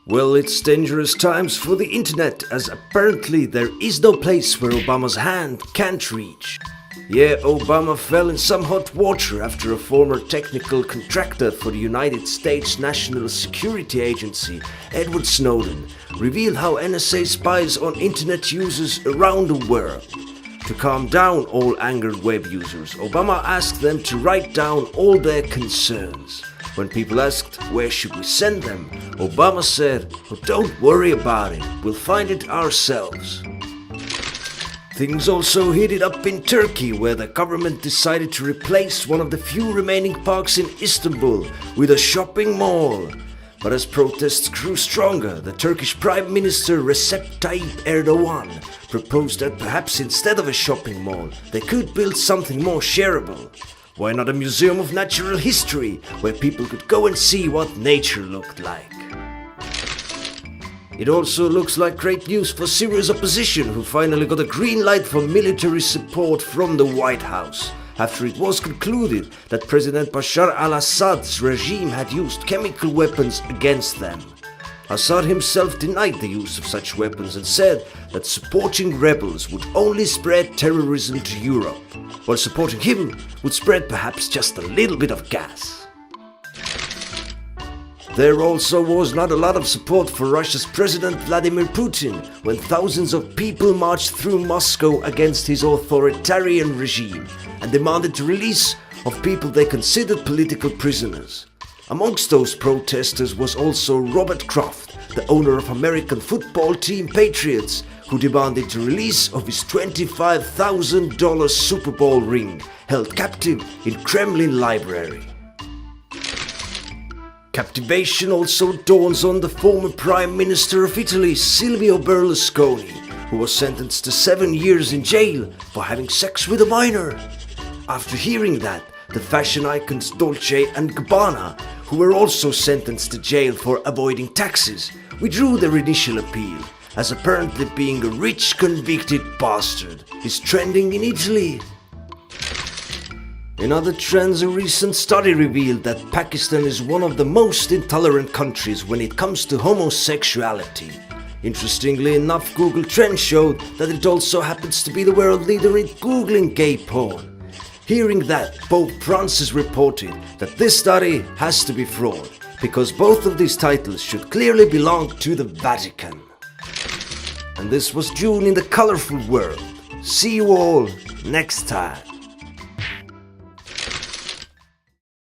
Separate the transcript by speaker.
Speaker 1: Well, it's dangerous times for the internet, as apparently there is no place where Obama's hand can't reach. Yeah, Obama fell in some hot water after a former technical contractor for the United States National Security Agency, Edward Snowden, revealed how NSA spies on internet users around the world. To calm down all angered web users, Obama asked them to write down all their concerns. When people asked, where should we send them, Obama said, "Oh, don't worry about it, we'll find it ourselves." Things also heated up in Turkey, where the government decided to replace one of the few remaining parks in Istanbul with a shopping mall. But as protests grew stronger, the Turkish Prime Minister Recep Tayyip Erdogan proposed that perhaps instead of a shopping mall, they could build something more shareable. Why not a museum of natural history, where people could go and see what nature looked like? It also looks like great news for Syria's opposition, who finally got a green light for military support from the White House, after it was concluded that President Bashar al-Assad's regime had used chemical weapons against them. Assad himself denied the use of such weapons and said that supporting rebels would only spread terrorism to Europe, while supporting him would spread perhaps just a little bit of gas. There also was not a lot of support for Russia's President Vladimir Putin when thousands of people marched through Moscow against his authoritarian regime and demanded the release of people they considered political prisoners. Amongst those protesters was also Robert Kraft, the owner of American football team Patriots, who demanded the release of his $25,000 Super Bowl ring held captive in Kremlin Library. Captivation also dawns on the former Prime Minister of Italy, Silvio Berlusconi, who was sentenced to 7 years in jail for having sex with a minor. After hearing that, the fashion icons Dolce & Gabbana, who were also sentenced to jail for avoiding taxes, withdrew their initial appeal, as apparently being a rich convicted bastard is trending in Italy. In other trends, a recent study revealed that Pakistan is one of the most intolerant countries when it comes to homosexuality. Interestingly enough, Google Trends showed that it also happens to be the world leader in Googling gay porn. Hearing that, Pope Francis reported that this study has to be fraud, because both of these titles should clearly belong to the Vatican. And this was June in the colorful world. See you all next time.